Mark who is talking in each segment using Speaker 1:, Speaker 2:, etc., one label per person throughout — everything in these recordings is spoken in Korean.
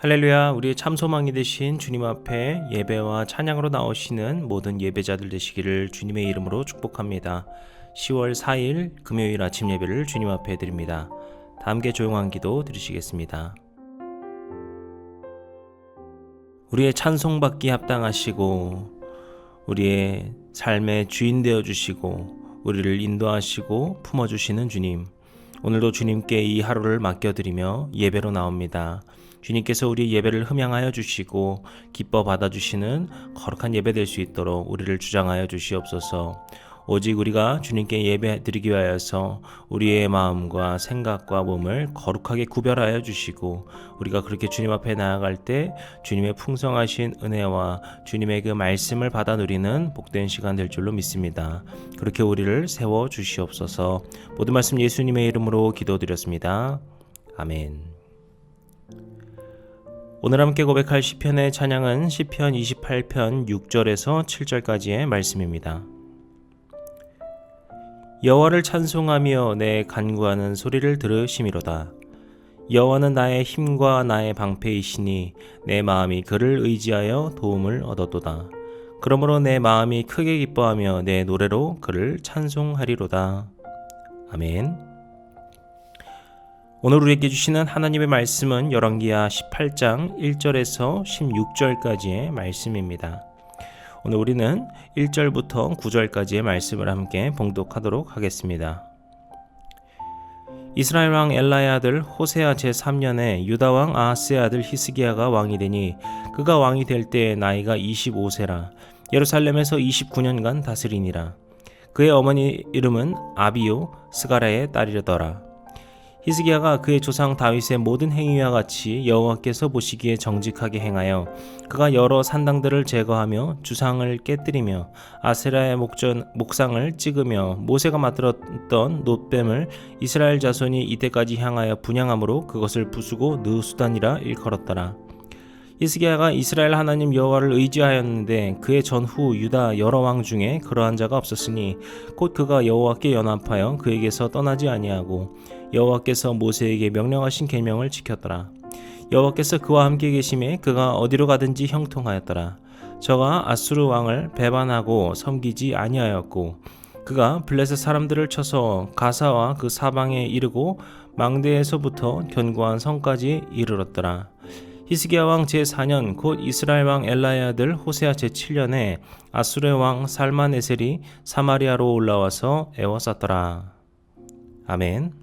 Speaker 1: 할렐루야. 우리의 참 소망이 되신 주님 앞에 예배와 찬양으로 나오시는 모든 예배자들 되시기를 주님의 이름으로 축복합니다. 10월 4일 금요일 아침 예배를 주님 앞에 드립니다. 다 함께 조용한 기도 드리시겠습니다. 우리의 찬송받기 합당하시고 우리의 삶의 주인 되어주시고 우리를 인도하시고 품어주시는 주님, 오늘도 주님께 이 하루를 맡겨드리며 예배로 나옵니다. 주님께서 우리 예배를 흠양하여 주시고 기뻐 받아주시는 거룩한 예배 될 수 있도록 우리를 주장하여 주시옵소서. 오직 우리가 주님께 예배 드리기 위하여서 우리의 마음과 생각과 몸을 거룩하게 구별하여 주시고 우리가 그렇게 주님 앞에 나아갈 때 주님의 풍성하신 은혜와 주님의 그 말씀을 받아 누리는 복된 시간 될 줄로 믿습니다. 그렇게 우리를 세워 주시옵소서. 모든 말씀 예수님의 이름으로 기도드렸습니다. 아멘. 오늘 함께 고백할 시편의 찬양은 시편 28편 6절에서 7절까지의 말씀입니다. 여호와를 찬송하며 내 간구하는 소리를 들으심이로다. 여호와는 나의 힘과 나의 방패이시니 내 마음이 그를 의지하여 도움을 얻었도다. 그러므로 내 마음이 크게 기뻐하며 내 노래로 그를 찬송하리로다. 아멘. 오늘 우리에게 주시는 하나님의 말씀은 열왕기하 18장 1절에서 16절까지의 말씀입니다. 오늘 우리는 1절부터 9절까지의 말씀을 함께 봉독하도록 하겠습니다. 이스라엘 왕 엘라의 아들 호세아 제3년에 유다 왕 아하스의 아들 히스기야가 왕이 되니 그가 왕이 될 때 나이가 25세라 예루살렘에서 29년간 다스리니라. 그의 어머니 이름은 아비요 스가랴의 딸이더라. 히스기야가 그의 조상 다윗의 모든 행위와 같이 여호와께서 보시기에 정직하게 행하여 그가 여러 산당들을 제거하며 주상을 깨뜨리며 아세라의 목상을 찍으며 모세가 만들었던 놋뱀을 이스라엘 자손이 이때까지 향하여 분향함으로 그것을 부수고 느수단이라 일컬었더라. 히스기야가 이스라엘 하나님 여호와를 의지하였는데 그의 전후 유다 여러 왕 중에 그러한 자가 없었으니 곧 그가 여호와께 연합하여 그에게서 떠나지 아니하고 여호와께서 모세에게 명령하신 계명을 지켰더라. 여호와께서 그와 함께 계심에 그가 어디로 가든지 형통하였더라. 저가 아수르 왕을 배반하고 섬기지 아니하였고 그가 블레셋 사람들을 쳐서 가사와 그 사방에 이르고 망대에서부터 견고한 성까지 이르렀더라. 히스기야 왕 제4년 곧 이스라엘 왕 엘라의 아들 호세아 제7년에 아수르의 왕 살마네셀이 사마리아로 올라와서 애워쌌더라. 아멘.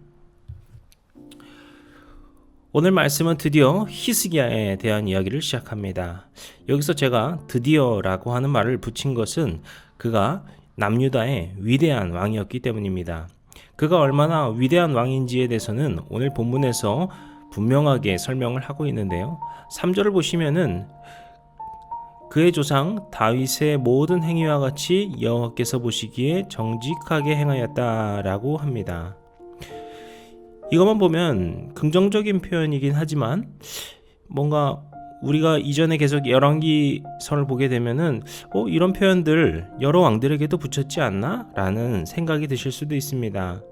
Speaker 1: 오늘 말씀은 드디어 히스기야에 대한 이야기를 시작합니다. 여기서 제가 드디어라고 하는 말을 붙인 것은 그가 남유다의 위대한 왕이었기 때문입니다. 그가 얼마나 위대한 왕인지에 대해서는 오늘 본문에서 분명하게 설명을 하고 있는데요. 3절을 보시면은 그의 조상 다윗의 모든 행위와 같이 여호와께서 보시기에 정직하게 행하였다라고 합니다. 이것만 보면 긍정적인 표현이긴 하지만 뭔가 우리가 이전에 계속 열왕기서를 보게 되면은 이런 표현들 여러 왕들에게도 붙였지 않나? 라는 생각이 드실 수도 있습니다.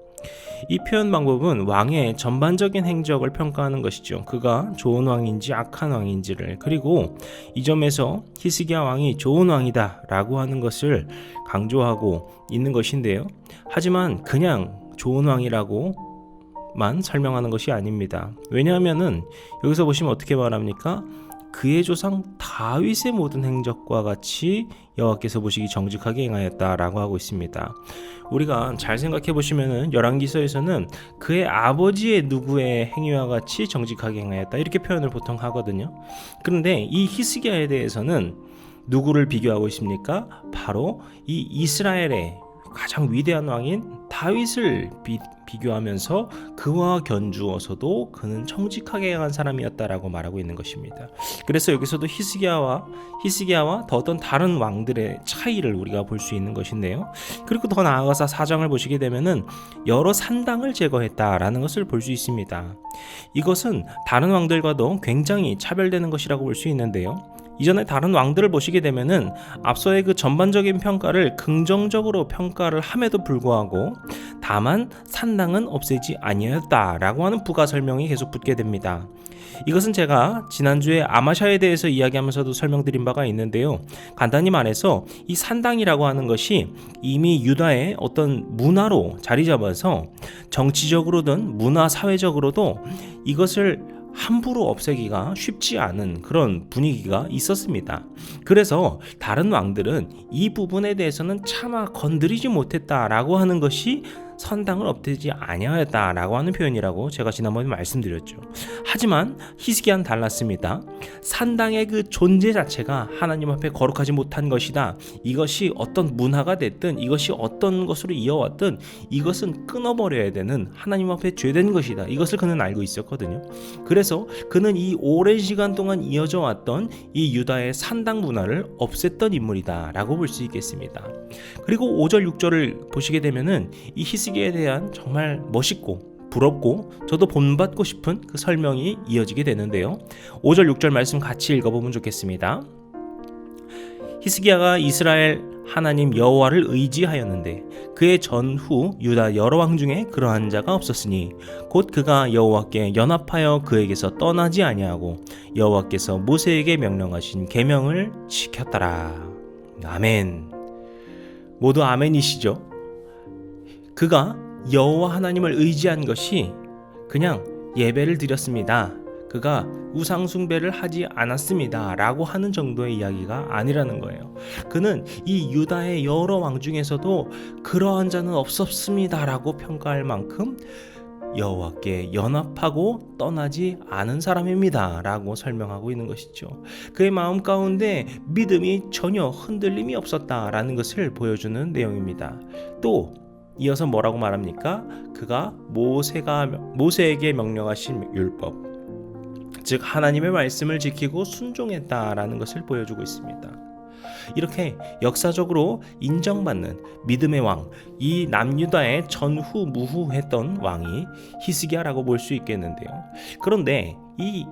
Speaker 1: 이 표현 방법은 왕의 전반적인 행적을 평가하는 것이죠. 그가 좋은 왕인지 악한 왕인지를. 그리고 이 점에서 히스기야 왕이 좋은 왕이다 라고 하는 것을 강조하고 있는 것인데요. 하지만 그냥 좋은 왕이라고만 설명하는 것이 아닙니다. 왜냐하면은 여기서 보시면 어떻게 말합니까? 그의 조상 다윗의 모든 행적과 같이 여호와께서 보시기 정직하게 행하였다라고 하고 있습니다. 우리가 잘 생각해 보시면은 열왕기서에서는 그의 아버지의 누구의 행위와 같이 정직하게 행하였다 이렇게 표현을 보통 하거든요. 그런데 이 히스기야에 대해서는 누구를 비교하고 있습니까? 바로 이 이스라엘의 가장 위대한 왕인 다윗을 비교하면서 그와 견주어서도 그는 정직하게 행한 사람이었다라고 말하고 있는 것입니다. 그래서 여기서도 히스기야와 더 어떤 다른 왕들의 차이를 우리가 볼 수 있는 것인데요. 그리고 더 나아가서 4장을 보시게 되면은 여러 산당을 제거했다라는 것을 볼 수 있습니다. 이것은 다른 왕들과도 굉장히 차별되는 것이라고 볼 수 있는데요. 이전에 다른 왕들을 보시게 되면은 앞서의 그 전반적인 평가를 긍정적으로 평가를 함에도 불구하고 다만 산당은 없애지 아니하였다라고 하는 부가 설명이 계속 붙게 됩니다. 이것은 제가 지난주에 아마샤에 대해서 이야기하면서도 설명드린 바가 있는데요. 간단히 말해서 이 산당이라고 하는 것이 이미 유다의 어떤 문화로 자리 잡아서 정치적으로든 문화 사회적으로도 이것을 함부로 없애기가 쉽지 않은 그런 분위기가 있었습니다. 그래서 다른 왕들은 이 부분에 대해서는 차마 건드리지 못했다라고 하는 것이 선당을 없애지 아니하였다라고 하는 표현이라고 제가 지난번에 말씀드렸죠. 하지만 히스기야는 달랐습니다. 산당의 그 존재 자체가 하나님 앞에 거룩하지 못한 것이다. 이것이 어떤 문화가 됐든 이것이 어떤 것으로 이어왔든 이것은 끊어버려야 되는 하나님 앞에 죄된 것이다. 이것을 그는 알고 있었거든요. 그래서 그는 이 오랜 시간 동안 이어져 왔던 이 유다의 산당 문화를 없앴던 인물이다 라고 볼 수 있겠습니다. 그리고 5절 6절을 보시게 되면은 이 히스기야에 대한 정말 멋있고 부럽고 저도 본받고 싶은 그 설명이 이어지게 되는데요. 5절 6절 말씀 같이 읽어보면 좋겠습니다. 히스기야가 이스라엘 하나님 여호와를 의지하였는데 그의 전후 유다 여러 왕 중에 그러한 자가 없었으니 곧 그가 여호와께 연합하여 그에게서 떠나지 아니하고 여호와께서 모세에게 명령하신 계명을 지켰더라. 아멘. 모두 아멘이시죠? 그가 여호와 하나님을 의지한 것이 그냥 예배를 드렸습니다. 그가 우상 숭배를 하지 않았습니다 라고 하는 정도의 이야기가 아니라는 거예요. 그는 이 유다의 여러 왕 중에서도 그러한 자는 없었습니다 라고 평가할 만큼 여호와께 연합하고 떠나지 않은 사람입니다 라고 설명하고 있는 것이죠. 그의 마음 가운데 믿음이 전혀 흔들림이 없었다라는 것을 보여주는 내용입니다. 또 이어서 뭐라고 말합니까? 그가 모세에게 명령하신 율법, 즉 하나님의 말씀을 지키고 순종했다라는 것을 보여주고 있습니다. 이렇게 역사적으로 인정받는 믿음의 왕, 이 남유다의 전후무후했던 왕이 히스기야라고 볼 수 있겠는데요. 그런데 이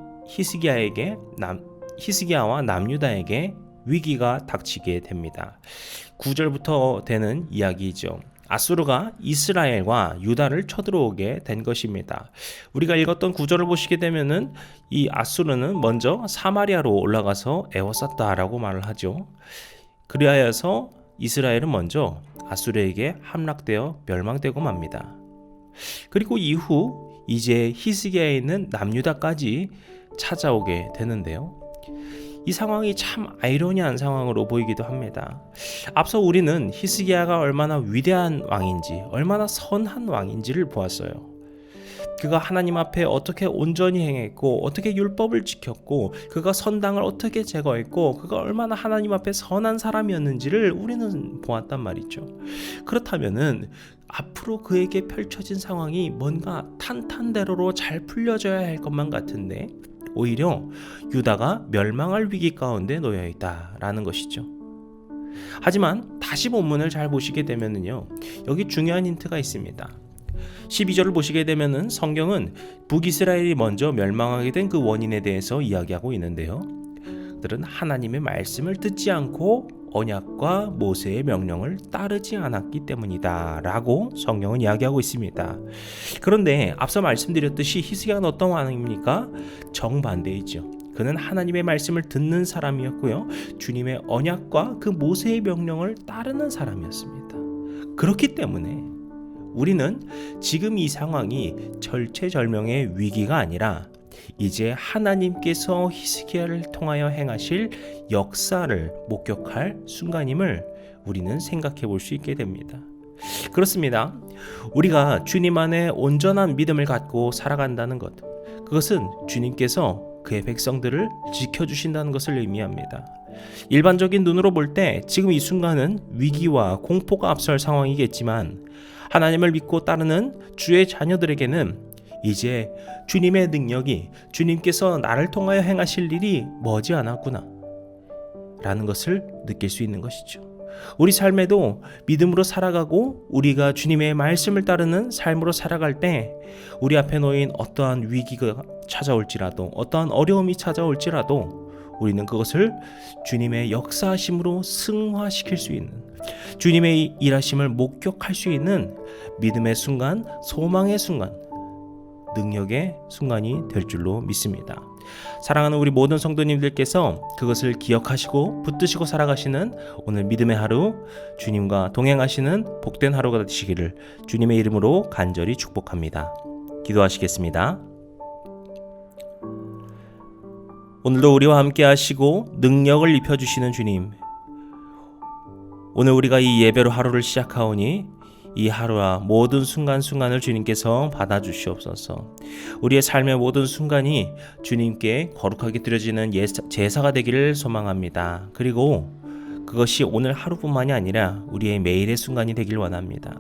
Speaker 1: 히스기야와 남유다에게 위기가 닥치게 됩니다. 9절부터 되는 이야기이죠. 아수르가 이스라엘과 유다를 쳐들어오게 된 것입니다. 우리가 읽었던 구절을 보시게 되면은 이 아수르는 먼저 사마리아로 올라가서 애워쌌다라고 말을 하죠. 그리하여서 이스라엘은 먼저 아수르에게 함락되어 멸망되고 맙니다. 그리고 이후 이제 히스기야에 있는 남유다까지 찾아오게 되는데요. 이 상황이 참 아이러니한 상황으로 보이기도 합니다. 앞서 우리는 히스기야가 얼마나 위대한 왕인지, 얼마나 선한 왕인지를 보았어요. 그가 하나님 앞에 어떻게 온전히 행했고, 어떻게 율법을 지켰고, 그가 선당을 어떻게 제거했고, 그가 얼마나 하나님 앞에 선한 사람이었는지를 우리는 보았단 말이죠. 그렇다면은 앞으로 그에게 펼쳐진 상황이 뭔가 탄탄대로로 잘 풀려져야 할 것만 같은데 오히려 유다가 멸망할 위기 가운데 놓여 있다라는 것이죠. 하지만 다시 본문을 잘 보시게 되면은요, 여기 중요한 힌트가 있습니다. 12절을 보시게 되면은 성경은 북이스라엘이 먼저 멸망하게 된 그 원인에 대해서 이야기하고 있는데요. 그들은 하나님의 말씀을 듣지 않고 언약과 모세의 명령을 따르지 않았기 때문이다 라고 성경은 이야기하고 있습니다. 그런데 앞서 말씀드렸듯이 히스기야는 어떤 왕입니까? 정반대이죠. 그는 하나님의 말씀을 듣는 사람이었고요, 주님의 언약과 그 모세의 명령을 따르는 사람이었습니다. 그렇기 때문에 우리는 지금 이 상황이 절체절명의 위기가 아니라 이제 하나님께서 히스기야를 통하여 행하실 역사를 목격할 순간임을 우리는 생각해 볼 수 있게 됩니다. 그렇습니다. 우리가 주님 안에 온전한 믿음을 갖고 살아간다는 것, 그것은 주님께서 그의 백성들을 지켜주신다는 것을 의미합니다. 일반적인 눈으로 볼 때 지금 이 순간은 위기와 공포가 앞설 상황이겠지만 하나님을 믿고 따르는 주의 자녀들에게는 이제 주님의 능력이, 주님께서 나를 통하여 행하실 일이 머지않았구나 라는 것을 느낄 수 있는 것이죠. 우리 삶에도 믿음으로 살아가고 우리가 주님의 말씀을 따르는 삶으로 살아갈 때 우리 앞에 놓인 어떠한 위기가 찾아올지라도, 어떠한 어려움이 찾아올지라도 우리는 그것을 주님의 역사하심으로 승화시킬 수 있는, 주님의 일하심을 목격할 수 있는 믿음의 순간, 소망의 순간, 능력의 순간이 될 줄로 믿습니다. 사랑하는 우리 모든 성도님들께서 그것을 기억하시고 붙드시고 살아가시는 오늘 믿음의 하루, 주님과 동행하시는 복된 하루가 되시기를 주님의 이름으로 간절히 축복합니다. 기도하시겠습니다. 오늘도 우리와 함께 하시고 능력을 입혀주시는 주님, 오늘 우리가 이 예배로 하루를 시작하오니 이 하루와 모든 순간순간을 주님께서 받아주시옵소서. 우리의 삶의 모든 순간이 주님께 거룩하게 드려지는 제사가 되기를 소망합니다. 그리고 그것이 오늘 하루뿐만이 아니라 우리의 매일의 순간이 되길 원합니다.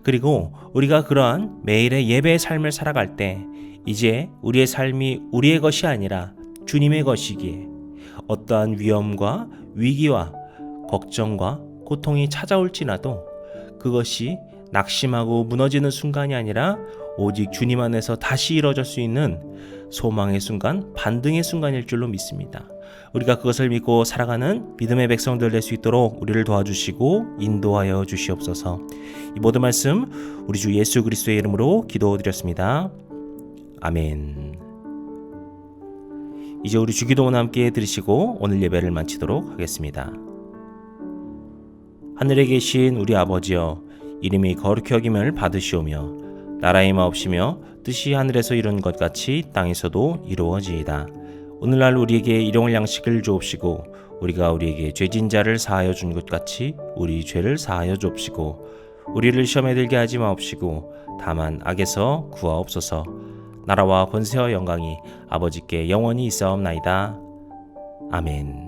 Speaker 1: 그리고 우리가 그러한 매일의 예배의 삶을 살아갈 때 이제 우리의 삶이 우리의 것이 아니라 주님의 것이기에 어떠한 위험과 위기와 걱정과 고통이 찾아올지라도 그것이 낙심하고 무너지는 순간이 아니라 오직 주님 안에서 다시 이루어질 수 있는 소망의 순간, 반등의 순간일 줄로 믿습니다. 우리가 그것을 믿고 살아가는 믿음의 백성들 될 수 있도록 우리를 도와주시고 인도하여 주시옵소서. 이 모든 말씀 우리 주 예수 그리스도의 이름으로 기도드렸습니다. 아멘. 이제 우리 주기도문 함께 들으시고 오늘 예배를 마치도록 하겠습니다. 하늘에 계신 우리 아버지여, 이름이 거룩히 여김을 받으시오며 나라의 마옵시며 뜻이 하늘에서 이룬 것 같이 땅에서도 이루어지이다. 오늘날 우리에게 일용할 양식을 주옵시고 우리가 우리에게 죄진 자를 사하여 준 것 같이 우리 죄를 사하여 주옵시고 우리를 시험에 들게 하지 마옵시고 다만 악에서 구하옵소서. 나라와 권세와 영광이 아버지께 영원히 있사옵나이다. 아멘.